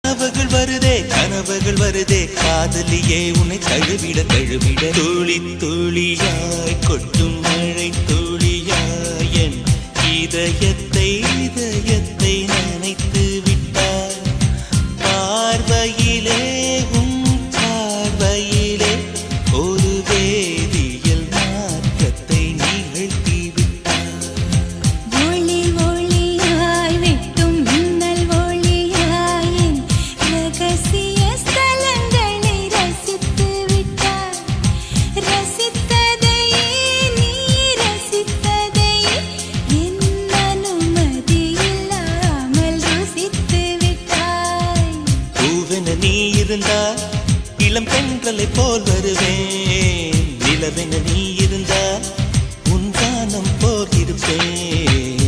கனவுகள் வருதே காதலியே உன்னை தழுவிட தழுவிட துளி துளியாய் கொட்டும் மழை துளியாய் என் இதயத்தை நினைத்து விட்டாய் பார்வையிலே பார்வையிலே ஒரு வேதியியல் மாற்றத்தை நிகழ்த்தி விட்டாய் ஒளி ஒளியாய் வெட்டும் மின்னல் ஒளியாய் என் ரகசிய ஸ்தலங்களை ரசித்து விட்டாய் ரசித்ததையே நீ ரசித்ததையே என் அனுமதி இல்லாமல் ருசித்து விட்டாய் பூவென நீ இருந்தால் இளம் பெண்களை போல் வருவேன் நிலவென நீ இருந்தால் உன் கானம் போல் இருப்பேன்